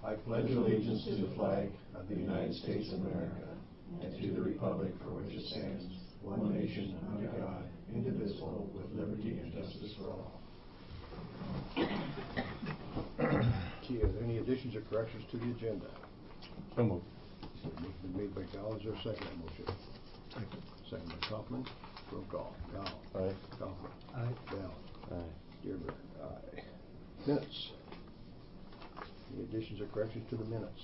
I pledge allegiance to the flag of the United States of America and to the republic for which it stands, one nation under God, indivisible, with liberty and justice for all. Okay, are there any additions or corrections to the agenda? So moved. Motion been made by Gal. Is there a second motion? Second. Second by Kaufman. Roll call. Gal. Aye. Kaufman. Aye. Bell. Aye. Dearborn. Aye. Minutes. Any additions or corrections to the minutes?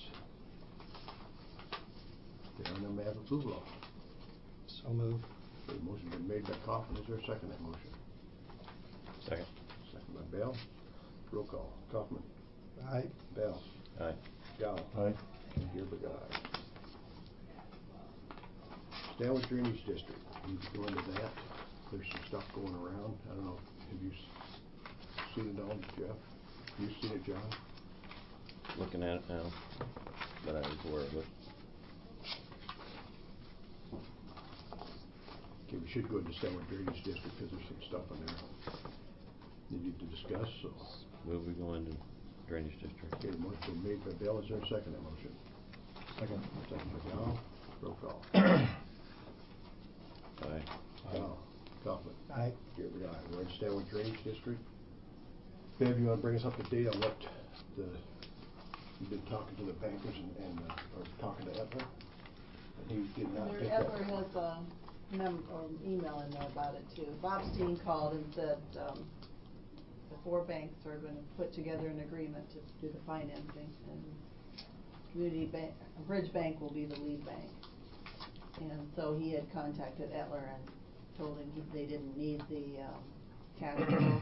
There are none, may I have approval of? So moved. Okay, motion been made by Kaufman. Is there a second that motion? Second. Second by Bell. Roll call. Kaufman. Aye. Bell. Aye. Gal. Aye. Dearborn. Aye. Stanwood Drainage District. Need to go into that. There's some stuff going around. I don't know. Have you seen it all, Jeff? You seen it, John? Looking at it now, but I was aware of it. Okay, we should go into Stanwood Drainage District because there's some stuff in there needed to discuss. So, Move we go into drainage district. okay, the motion been made by Bill. Is there a second that motion? Second. Second by Gal. Roll call. Aye. Gal. Kaufman. Aye. Dearborn. Aye. We're in Stanwood Drainage District. Bev, you want to bring us up to date on what you've been talking to the bankers or talking to Etler? And he did not pick up. Etler has an email in there about it too. Bob Steen called and said the 4 banks are going to put together an agreement to do the financing, and Bridge Bank will be the lead bank. And so he had contacted Etler and told him they didn't need the cash flow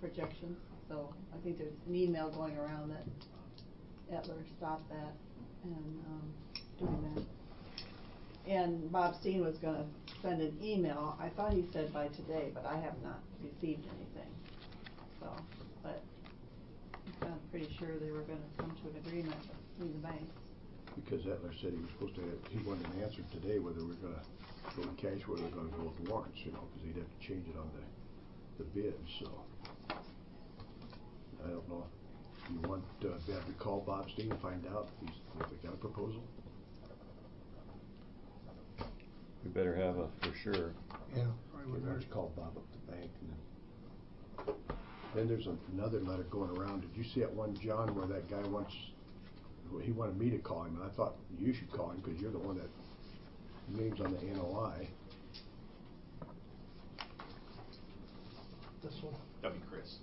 projections. So I think there's an email going around that Etler stopped that and doing that. And Bob Steen was going to send an email. I thought he said by today, but I have not received anything. So, but I'm pretty sure they were going to come to an agreement between the banks. Because Etler said he was supposed to he wanted an answer today whether we're going to go with cash or whether we're going to go with warrants, you know, because he'd have to change it on the bids. So I don't know. Do you want Bev to call Bob Steen and find out if we got a proposal? We better have a for sure. Yeah. Why don't you call Bob up at the bank and then there's another letter going around. Did you see that one, John, where that guy he wanted me to call him, and I thought you should call him because you're the one that names on the NOI. This one? That'd be Chris.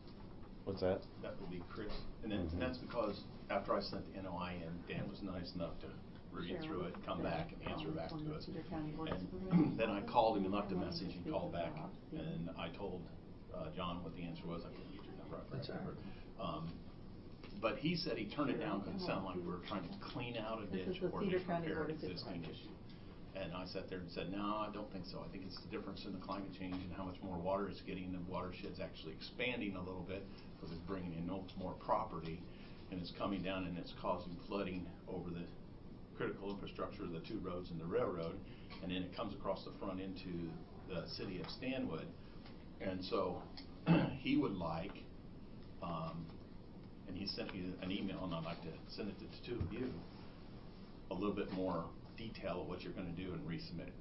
What's that? That will be Chris. And then and that's because after I sent the NOI in, Dan was nice enough to read through it, come back and answer back to us. And then I called him and left a message. He called back, and I told John what the answer was. I couldn't get your number. That's all right. But he said he turned it down because it sounded like we were trying to clean out a ditch or repair an existing issue. And I sat there and said, no, I don't think so. I think it's the difference in the climate change and how much more water it's getting. The watershed's actually expanding a little bit because it's bringing in more property, and it's coming down and it's causing flooding over the critical infrastructure of the 2 roads and the railroad, and then it comes across the front into the city of Stanwood. And so he would like, and he sent me an email, and I'd like to send it to the 2 of you, a little bit more detail of what you're going to do and resubmit it.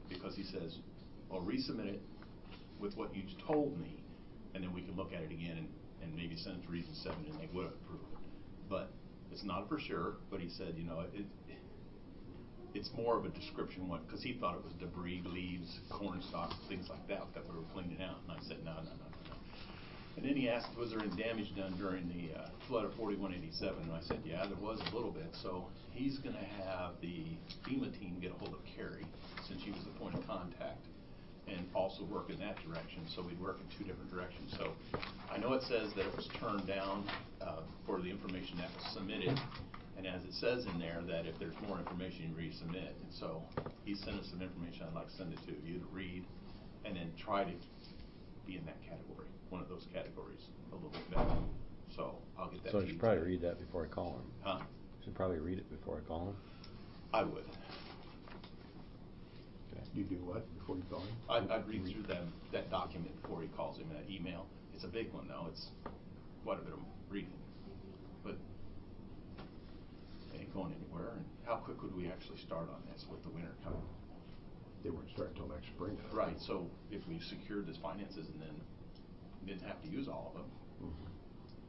Because he says, well, resubmit it with what you told me, and then we can look at it again and maybe send it to Region 7 and they would approve it. But it's not for sure, but he said, you know, it's more of a description one, because he thought it was debris, leaves, corn stalks, things like that we were cleaning out. And I said, no. And then he asked, was there any damage done during the flood of 4187? And I said, yeah, there was a little bit. So he's going to have the FEMA team get a hold of Carrie, since she was the point of contact, and also work in that direction. So we'd work in 2 different directions. So I know it says that it was turned down for the information that was submitted. And as it says in there, that if there's more information, you resubmit. And so he sent us some information I'd like to send it to you to read, and then try to be in that category, one of those categories, a little bit better. So I'll get that. So I should probably read that before I call him. Huh? I should probably read it before I call him. I would. Okay. You do what before you call him? I'd read through that document before he calls him, that email. It's a big one, though. It's quite a bit of reading. But going anywhere, and how quick would we actually start on this with the winter coming? They wouldn't start until next spring. Right, so if we secured this finances and then didn't have to use all of them,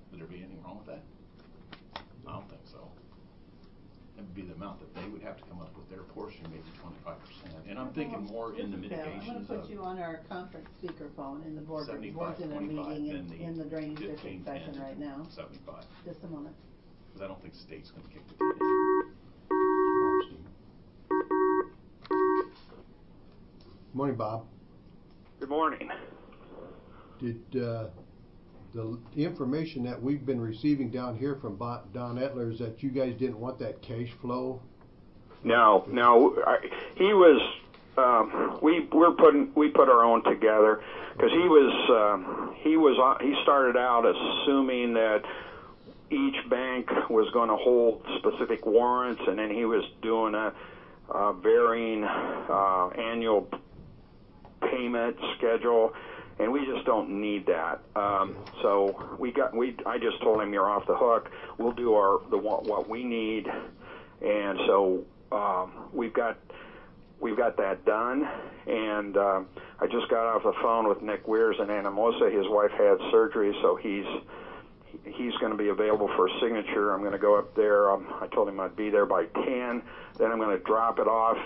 would there be anything wrong with that? I don't think so. It would be the amount that they would have to come up with their portion, maybe 25%. And I'm thinking more in the I'm mitigations gonna of put you on our conference speakerphone in the board's 75, in a 25, meeting then the in the drainage 15, district session 10, right now. 75. Just a moment. Because I don't think the state's gonna kick the can in. Morning, Bob. Good morning. Did the information that we've been receiving down here from Don Etler is that you guys didn't want that cash flow? No, he was. We put our own together because he started out assuming that each bank was going to hold specific warrants, and then he was doing a varying annual payment schedule, and we just don't need that. So I just told him, you're off the hook. We'll do what we need, and so we've got that done. And I just got off the phone with Nick Weirs in Anamosa. His wife had surgery, so he's going to be available for a signature. I'm going to go up there. I told him I'd be there by 10. Then I'm going to drop it off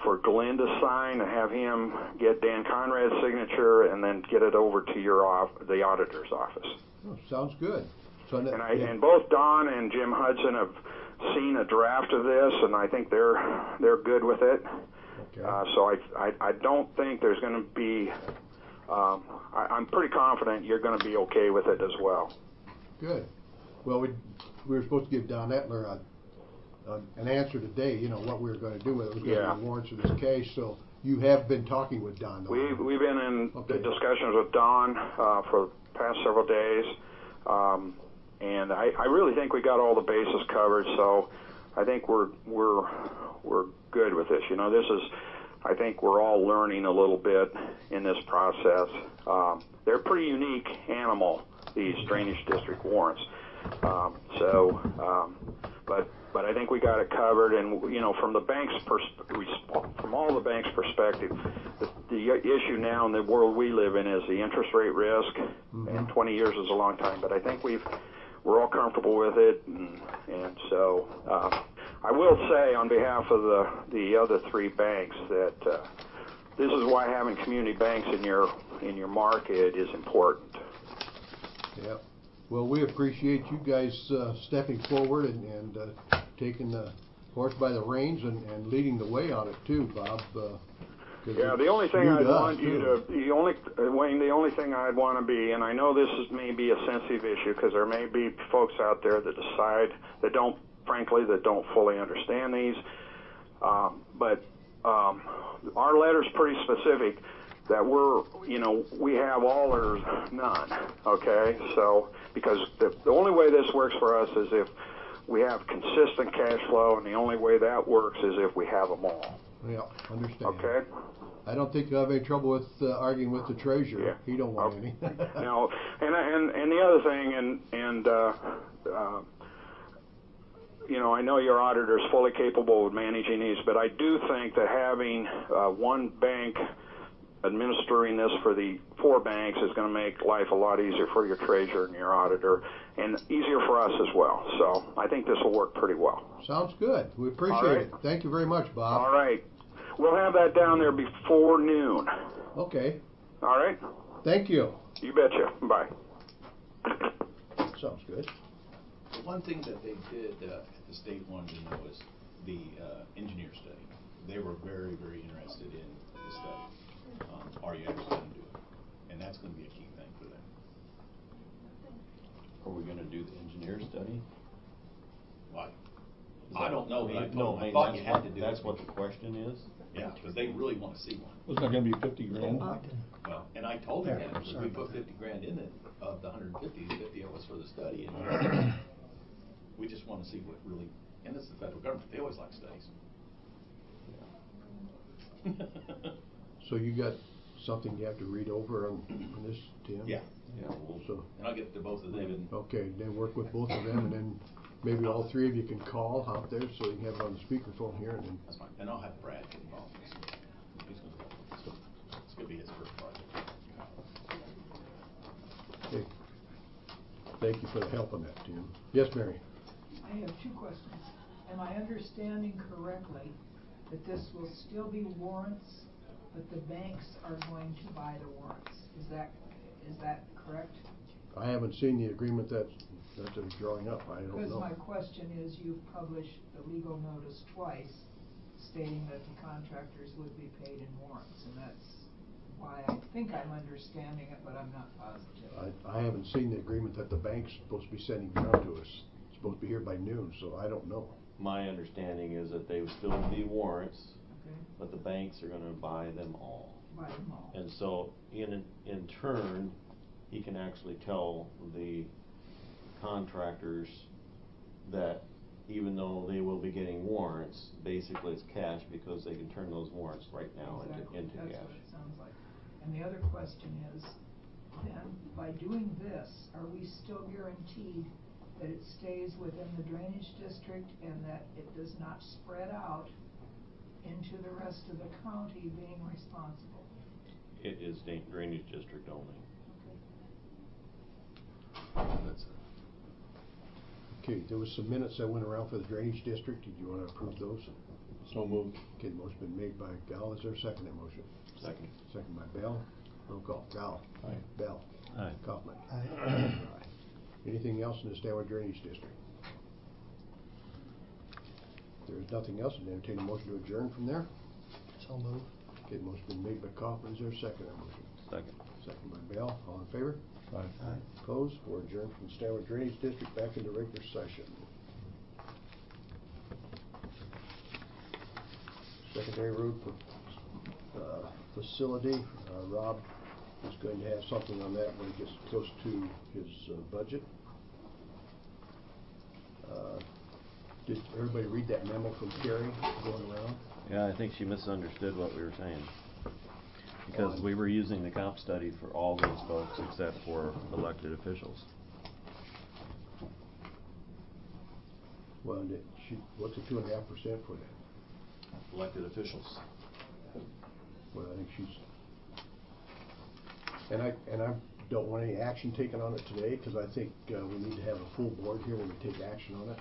for Glenn to sign and have him get Dan Conrad's signature, and then get it over to the auditor's office. Oh, sounds good. So and both Don and Jim Hudson have seen a draft of this, and I think they're good with it. Okay. So I don't think there's going to be. I'm pretty confident you're going to be okay with it as well. Good. Well, we were supposed to give Don Etler an answer today. You know what we were going to do with it. We're going to do warrants for this case. So you have been talking with Don. We've been in discussions with Don for the past several days. And I really think we got all the bases covered, so I think we're good with this. You know, I think we're all learning a little bit in this process. They're a pretty unique animal, these drainage district warrants. But I think we got it covered, and you know, from all the banks' perspective, the issue now in the world we live in is the interest rate risk, and 20 years is a long time. But I think we're all comfortable with it, and so I will say on behalf of the other three banks that this is why having community banks in your market is important. Yeah. Well, we appreciate you guys stepping forward and taking the horse by the reins and leading the way on it too, Bob. Yeah, the only thing I'd want you to, Wayne, the only thing I'd want to be, and I know this may be a sensitive issue because there may be folks out there that don't fully understand these, but our letter's pretty specific that we have all or none, okay? So, because the only way this works for us is if we have consistent cash flow, and the only way that works is if we have them all. Yeah, understand. Okay? I don't think you'll have any trouble with arguing with the treasurer. Yeah. He don't want any. No, and the other thing, I know your auditor is fully capable of managing these, but I do think that having one bank administering this for the four banks is going to make life a lot easier for your treasurer and your auditor, and easier for us as well. So I think this will work pretty well. Sounds good. We appreciate it. Thank you very much, Bob. All right. We'll have that down there before noon. Okay. All right? Thank you. You betcha. Bye. Sounds good. The one thing that they did the state wanted to know is the engineer study. They were very, very interested in the study. Are you actually going to do it? And that's going to be a key thing for them. Are we gonna do the engineer study? Why? I don't know. I thought you had to do that's it. what the question is? Yeah, because they really want to see one. Was that gonna be 50 grand? Well, and I told them that, if we put 50 grand in it, of the 150, 50 of us for the study, and we just want to see what really, and it's the federal government, they always like studies. So you got something you have to read over on this, Tim? Yeah. Yeah, So, and I'll get to both of them. okay, then work with both of them, and then maybe all three of you can call out there so you can have it on the speakerphone here, and then That's fine, and I'll have Brad get involved. He's gonna, it's gonna be his first project. okay. Thank you for the help on that, Tim. Yes, Mary? I have two questions. Am I understanding correctly that this will still be warrants, but the banks are going to buy the warrants? Is that correct? I haven't seen the agreement that they're drawing up. I don't know. Because my question is, you've published the legal notice twice stating that the contractors would be paid in warrants, and that's why I think I'm understanding it, but I'm not positive. I haven't seen the agreement that the bank's supposed to be sending down to us. It's supposed to be here by noon, so I don't know. My understanding is that they would still be warrants, Okay? but the banks are gonna buy them all. Buy them all. And so, in turn, he can actually tell the contractors that even though they will be getting warrants, basically it's cash because they can turn those warrants right now Exactly. into That's cash. what it sounds like. And the other question is, then, by doing this, are we still guaranteed that it stays within the drainage district and that it does not spread out into the rest of the county being responsible? It is drainage district only. That's it. Okay, there was some minutes that went around for the drainage district. Did you want to approve those? So moved. Okay, the motion been made by Gal. Is there a second to that motion? Second. Second by Bell. Roll call. Gal. Aye. Bell. Aye. Kaufman. Aye. Aye. Anything else in the Stanwood Drainage District? If there is nothing else, I'd entertain a motion to adjourn from there. So move. Okay, the motion been made by Kaufman. Is there a second to that motion? Second. Second by Bell. All in favor? Aye. Opposed? We're adjourned from the Stanwood Drainage District back into regular session. Secondary road facility, Rob is going to have something on that when he gets close to his budget. Did everybody read that memo from Carrie going around? Yeah, I think she misunderstood what we were saying. Because we were using the comp study for all those folks except for elected officials. Well, what's the 2.5% for that? Elected officials. Well, I think she's, and I don't want any action taken on it today, because I think we need to have a full board here when we take action on it.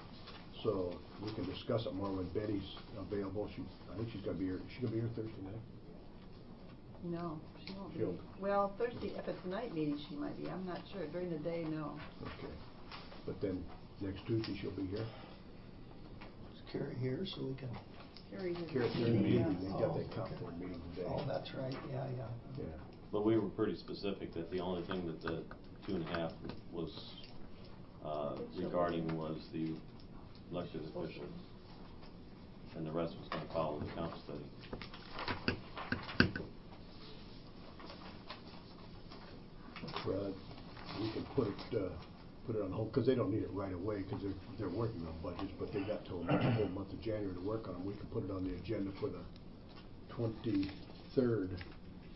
So we can discuss it more when Betty's available. I think she's gonna be here. Is she gonna be here Thursday night? No, she won't be. She'll- Well, Thursday, if it's a night meeting, she might be. I'm not sure. During the day, no. Okay. But then next Tuesday she'll be here. Is Carrie here so we can? Carrie's in Carrie's the here in the meeting, meeting. They yeah. got Oh, that comp okay. board meeting today. Oh, that's right, yeah. Yeah. But we were pretty specific that the only thing that the 2.5 was regarding was the elected officials. And the rest was gonna follow the comp study. Well, we can put it on hold, because they don't need it right away, because they're working on budgets, but they got till the whole month of January to work on them. We can put it on the agenda for the 23rd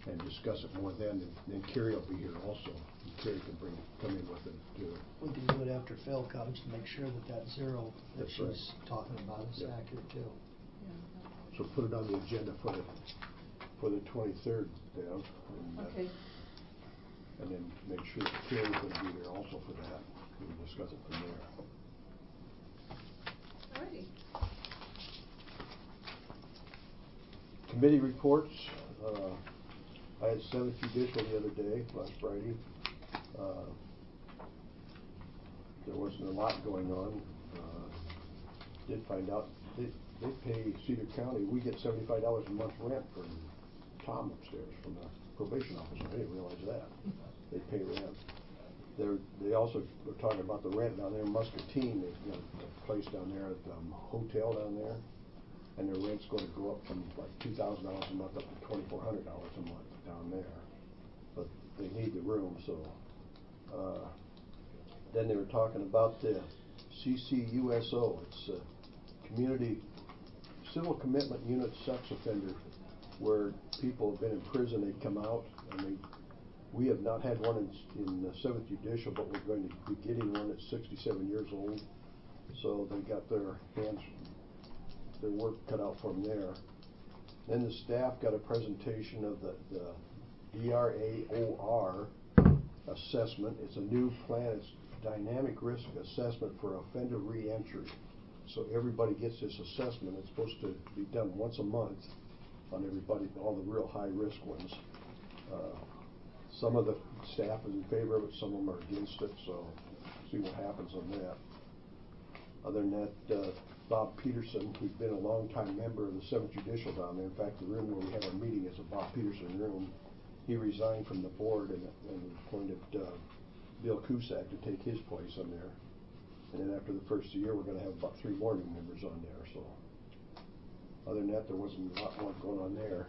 and discuss it more then, and then Carrie will be here also. And Carrie can come in with it too. We can do it after Phil comes to make sure that zero that That's right. she's talking about is Yep. accurate too. So put it on the agenda for the 23rd, Bev. And, Okay. and then make sure that Carrie's gonna be there also for that. We can discuss it from there. Alrighty. Committee reports. I had 7th Judicial the other day, last Friday. There wasn't a lot going on. Did find out they pay Cedar County. We get $75 a month rent from Tom upstairs, from the probation officer. I didn't realize that. They pay rent. They also were talking about the rent down there in Muscatine. They've got a place down there at the hotel down there, and their rent's going to go up from like $2,000 a month up to $2,400 a month down there. But they need the room, so. Then they were talking about the CCUSO. It's Community Civil Commitment Unit Sex Offender, where people have been in prison. They come out, and we have not had one in the 7th Judicial, but we're going to be getting one at 67 years old. So they got their work cut out from there. Then the staff got a presentation of the DRAOR assessment. It's a new plan. It's dynamic risk assessment for offender reentry. So everybody gets this assessment. It's supposed to be done once a month on everybody, all the real high risk ones. Some of the staff is in favor of it, some of them are against it, so see what happens on that. Other than that, Bob Peterson, who's been a longtime member of the 7th Judicial down there. In fact, the room where we have our meeting is a Bob Peterson room. He resigned from the board and appointed Bill Cusack to take his place on there. And then after the first year, we're going to have about 3 more new members on there. So other than that, there wasn't a lot more going on there.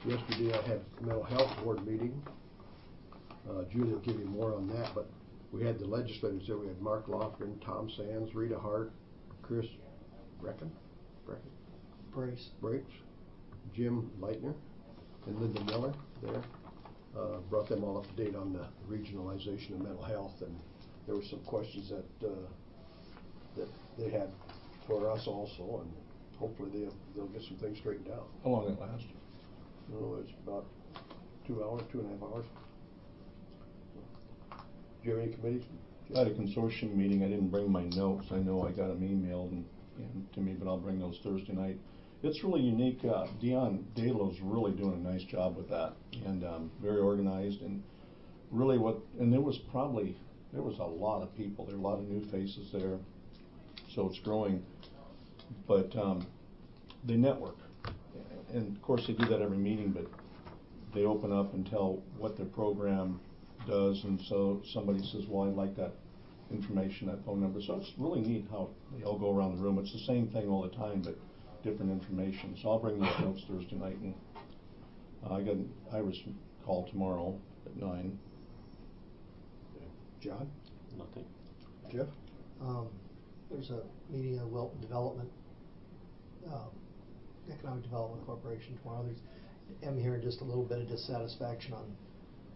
Yesterday, I had a mental health board meeting. Julie will give you more on that, but we had the legislators there. We had Mark Lofgren, Tom Sands, Rita Hart, Chris Brace, Jim Leitner, and Linda Miller there. Brought them all up to date on the regionalization of mental health, and there were some questions that they had for us also, and hopefully they'll get some things straightened out. How long did it last? Oh, it's about 2 hours, 2.5 hours. Do you have any committees? I had a consortium meeting. I didn't bring my notes. I know I got them emailed and to me, but I'll bring those Thursday night. It's really unique. Dion Dalo's really doing a nice job with that, and very organized, and really there was a lot of people. There were a lot of new faces there, so it's growing. But they network, and of course they do that every meeting, but they open up and tell what their program does, and so somebody says, well, I'd like that information, that phone number. So it's really neat how they all go around the room. It's the same thing all the time, but different information. So I'll bring those notes Thursday night, and I got an Iris call tomorrow at 9. John? Nothing. Jeff? There's a meeting of Wilton Development, Economic Development Corporation tomorrow. I'm hearing just a little bit of dissatisfaction on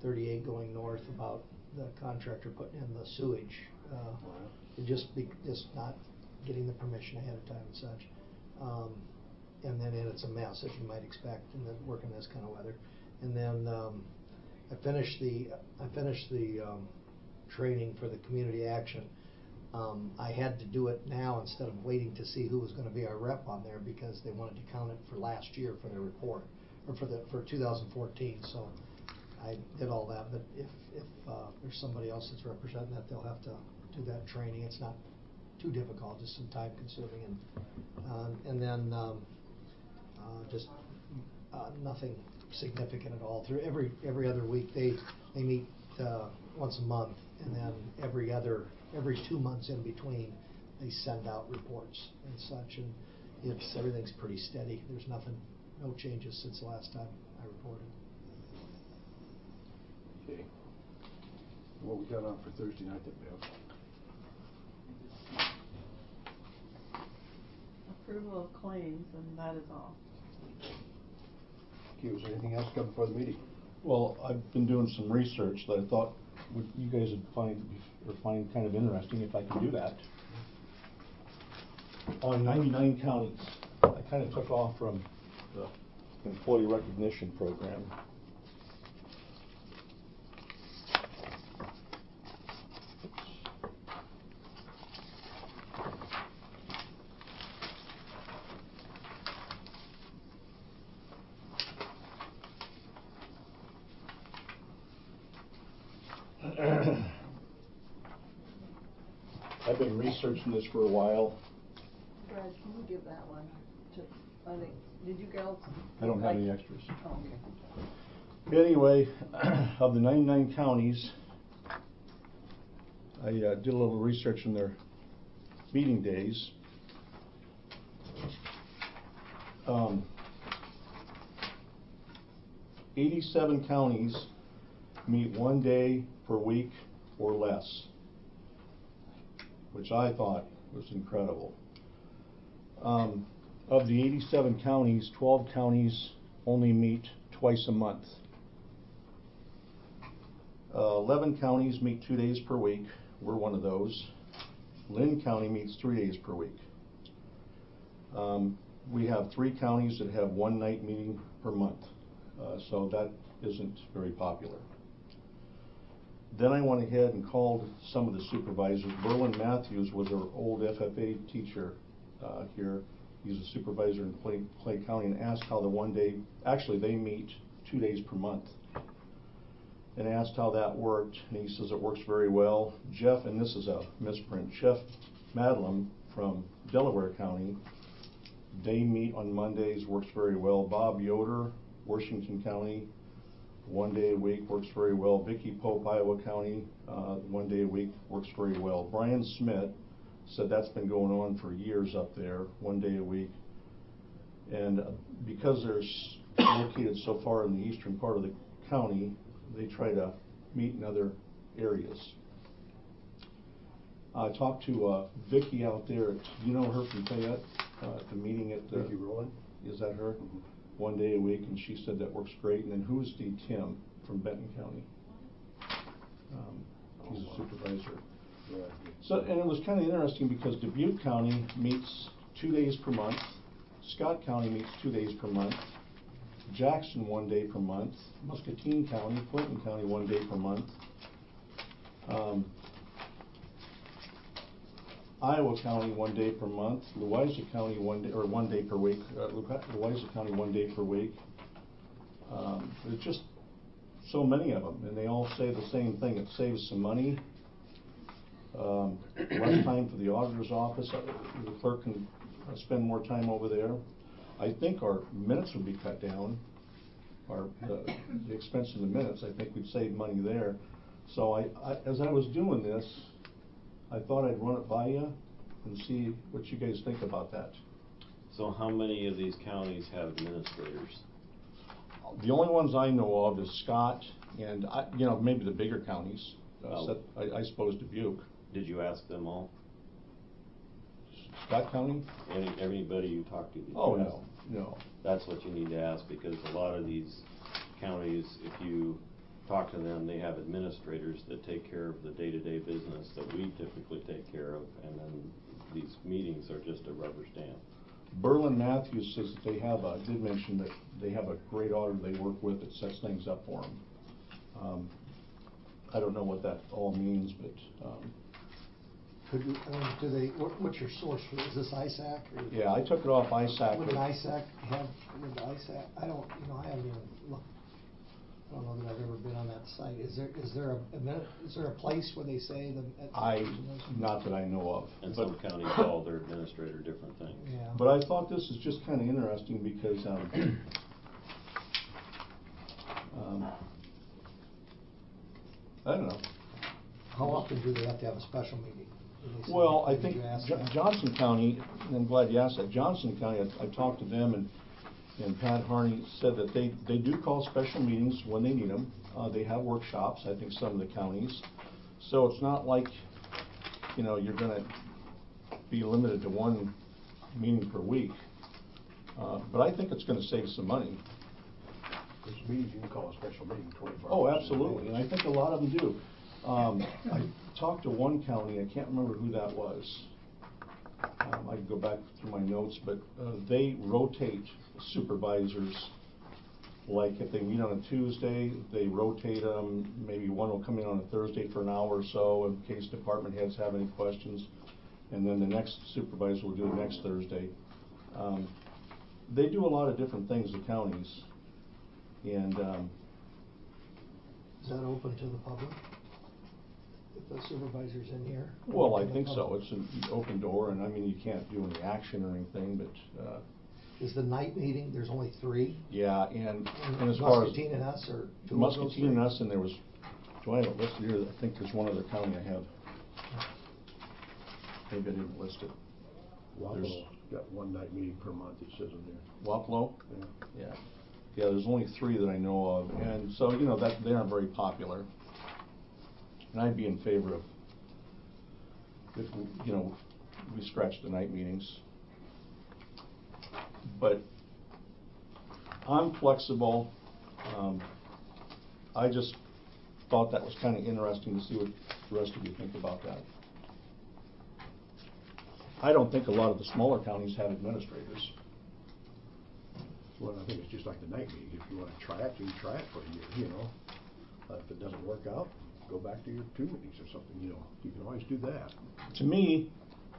38 going north about the contractor putting in the sewage. Just not getting the permission ahead of time and such. And then it's a mess, as you might expect, in working this kind of weather. And then I finished the training for the community action. I had to do it now instead of waiting to see who was going to be our rep on there, because they wanted to count it for last year for their report, or for 2014. So I did all that. But if there's somebody else that's representing that, they'll have to do that training. It's not too difficult, just some time consuming, and then just nothing significant at all. Through every other week they meet once a month, and then every 2 months in between they send out reports and such, and everything's pretty steady. There's no changes since the last time I reported. Okay. What we got on for Thursday night then, Bev? Approval of claims, and that is all. Okay, was there anything else come before the meeting? Well, I've been doing some research that I thought you guys would find kind of interesting if I could do that. On 99 counties, I kind of took off from the employee recognition program. I've been researching this for a while. Brad, can you give that one to, I think, did you girls? I don't have any extras. Oh, okay. Anyway, of the 99 counties, I did a little research on their meeting days. 87 counties meet 1 day per week or less, which I thought was incredible. Of the 87 counties, 12 counties only meet twice a month. 11 counties meet 2 days per week. We're one of those. Lynn County meets 3 days per week. We have 3 counties that have 1 night meeting per month, so that isn't very popular. Then I went ahead and called some of the supervisors. Berlin Matthews was our old FFA teacher here. He's a supervisor in Clay County, and asked how the 1 day, actually they meet 2 days per month, and asked how that worked, and he says it works very well. Jeff, and this is a misprint, Jeff Madeline from Delaware County, they meet on Mondays, works very well. Bob Yoder, Washington County, 1 day a week, works very well. Vicki Pope, Iowa County, 1 day a week, works very well. Brian Smith said that's been going on for years up there, 1 day a week. And because they're located so far in the eastern part of the county, they try to meet in other areas. I talked to Vicki out there, you know her from Fayette, at the meeting at the... Vicki Rowland? Is that her? Mm-hmm. 1 day a week, and she said that works great. And then who's the Tim from Benton County? He's a supervisor. Yeah. So, and it was kind of interesting because Dubuque County meets 2 days per month, Scott County meets 2 days per month, Jackson 1 day per month, Muscatine County, Clinton County 1 day per month, Iowa County 1 day per month, Louisa County 1 day, or 1 day per week, Louisa County 1 day per week. There's just so many of them, and they all say the same thing. It saves some money, less time for the auditor's office. The clerk can spend more time over there. I think our minutes would be cut down, the expense in the minutes. I think we'd save money there. So as I was doing this, I thought I'd run it by you and see what you guys think about that. So how many of these counties have administrators? The only ones I know of is Scott and, maybe the bigger counties. I suppose Dubuque. Did you ask them all? Scott County? Everybody you talked to? Oh, no, no. That's what you need to ask, because a lot of these counties, if you talk to them, they have administrators that take care of the day-to-day business that we typically take care of, and then these meetings are just a rubber stamp. Berlin Matthews says that they have did mention that they have a great auditor they work with that sets things up for them. I don't know what that all means, but what's your source for, is this ISAC? Or yeah, I took it off ISAC. Would ISAC have, I don't, I haven't even looked. I don't know that I've ever been on that site. Is there a place where they say not that I know of. And some counties call their administrator different things. Yeah. But I thought this is just kind of interesting because I don't know. How often do they have to have a special meeting? Well, I think Johnson County, and I'm glad you asked that. Johnson County, I talked to them, and Pat Harney said that they do call special meetings when they need them. They have workshops, I think, some of the counties. So it's not like, you're going to be limited to 1 meeting per week. But I think it's going to save some money. There's meetings you can call a special meeting 24 hours. Oh, absolutely, and I think a lot of them do. I talked to one county, I can't remember who that was. I can go back through my notes, but they rotate supervisors. Like if they meet on a Tuesday, they rotate them. Maybe one will come in on a Thursday for an hour or so in case department heads have any questions. And then the next supervisor will do it next Thursday. They do a lot of different things, the counties. And is that open to the public? If the supervisor's in here? Well, I think so. It's an open door, and I mean, you can't do any action or anything, but... is the night meeting, there's only 3? Yeah, and as far as... Muscatine and us, or 2 of those Muscatine and us, and there was... Do I have it listed here? I think there's one other county I have. Maybe I didn't list it. Wapello's got 1 night meeting per month, it says in there. Wapello? Yeah. Yeah. Yeah, there's only 3 that I know of, and so, that they aren't very popular. And I'd be in favor of, if, we scratch the night meetings. But I'm flexible. I just thought that was kind of interesting to see what the rest of you think about that. I don't think a lot of the smaller counties have administrators. Well, I think it's just like the night meeting. If you want to try it, you can try it for a year, you know. If it doesn't work out, go back to your 2 meetings or something, you know. You can always do that. To me,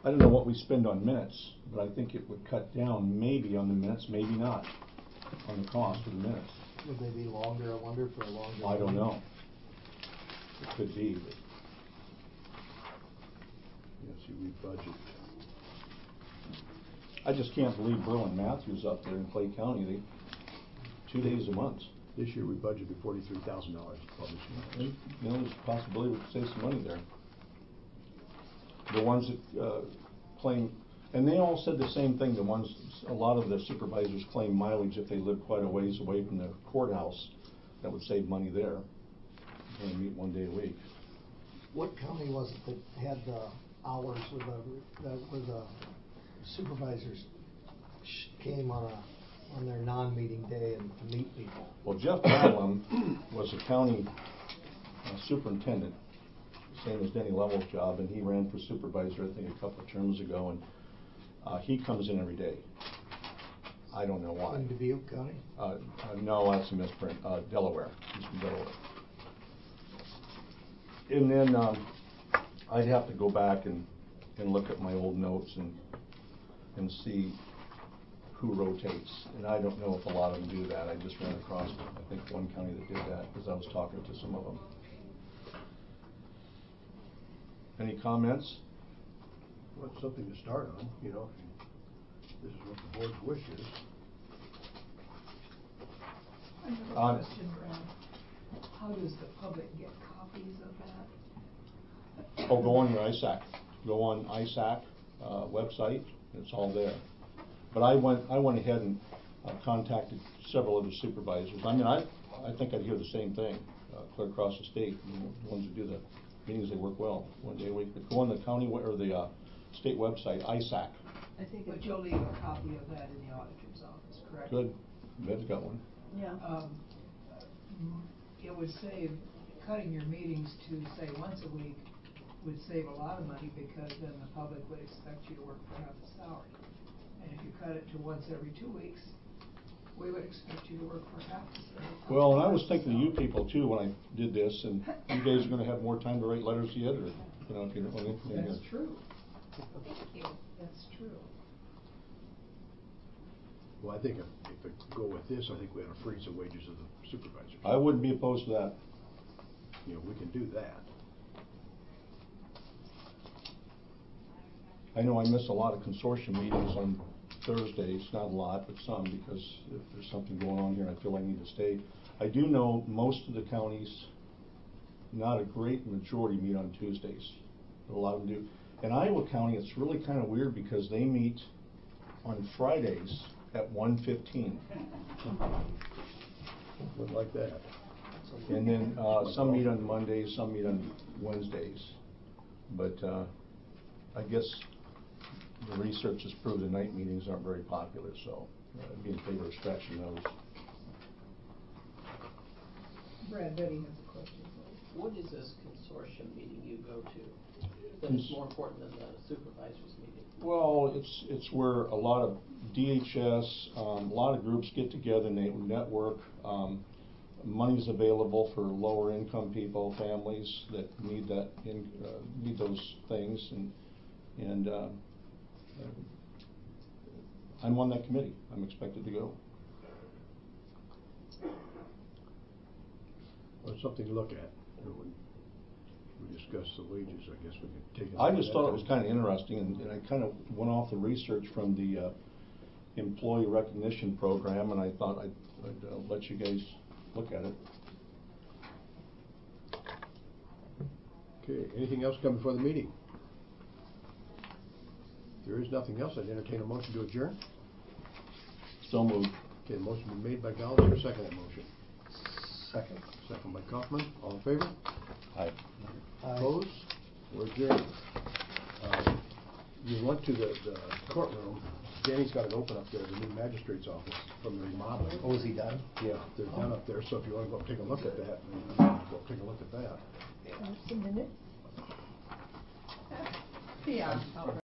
I don't know what we spend on minutes, but I think it would cut down maybe on the minutes, maybe not, on the cost of the minutes. Would they be longer, I wonder, for a longer? I don't know. It could be, but Yeah, see, we budget. I just can't believe Berlin Matthews up there in Clay County, they, 2 days a month. This year we budgeted $43,000 publishing. And, you know, there's a possibility we could save some money there. The ones that claim, and they all said the same thing, the ones, a lot of the supervisors claim mileage if they live quite a ways away from the courthouse, that would save money there. Only meet 1 day a week. What county was it that had the hours where the supervisors came on their non-meeting day and to meet people? Well, Jeff Ballum was a county superintendent, same as Denny Lovell's job, and he ran for supervisor, I think, a couple of terms ago, and he comes in every day. I don't know why. In Dubuque County? No, that's a misprint. Delaware. He's from Delaware. And then I'd have to go back and look at my old notes and see who rotates. And I don't know if a lot of them do that. I just ran across, I think, one county that did that because I was talking to some of them. Any comments? Well, it's something to start on, you know. This is what the board's wish is. I have a question, Brad. How does the public get copies of that? Oh, go on your ISAC. Go on ISAC website. It's all there. But I went ahead and contacted several other supervisors. I mean, I think I'd hear the same thing clear across the state. You know, the ones that do the meetings, they work well 1 day a week. But go on the county or the state website, ISAC. I think But it's. you'll leave a copy of that in the auditor's office, correct? Good. Bed's got one. Yeah. It would save, cutting your meetings to, say, once a week would save a lot of money because then the public would expect you to work for half the salary. And if you cut it to once every 2 weeks, we would expect you to work for half the salary. Well, and I was thinking of you people too when I did this, and you guys are going to have more time to write letters to the editor. You know, if you don't want anything. That's true. That's true. Well, I think if we go with this, I think we ought to freeze the wages of the supervisors. I wouldn't be opposed to that. You know, we can do that. I know I miss a lot of consortium meetings on Thursdays, not a lot, but some, because if there's something going on here, I feel I need to stay. I do know most of the counties, not a great majority, meet on Tuesdays, but a lot of them do. In Iowa County, it's really kind of weird because they meet on Fridays at 1:15. Wouldn't like that. And then some meet on Mondays, some meet on Wednesdays. But I guess the research has proved the night meetings aren't very popular, so I'd be in favor of scratching those. Brad, Betty has a question. What is this consortium meeting you go to that is more important than the supervisors meeting? Well, it's where a lot of DHS, a lot of groups get together and they network. Money's available for lower income people, families that need that, need those things, and I'm on that committee. I'm expected to go. Well, it's something to look at. When we discuss the wages, I guess we could take it. I just thought it was kind of interesting, and I kind of went off the research from the employee recognition program, and I thought I'd let you guys look at it. Okay, anything else come before the meeting? If there is nothing else, I'd entertain a motion to adjourn. So moved. Okay, the motion been made by Gallagher, second that motion. Second. Second by Kaufman, all in favor? Aye. Opposed? We're adjourned. You went to the courtroom. Danny's got it open up there, the new magistrate's office from the remodeling. Oh, is he done? Yeah, they're done up there, so if you want to go take a look at that, go take a look at that. Just a minute. Yeah.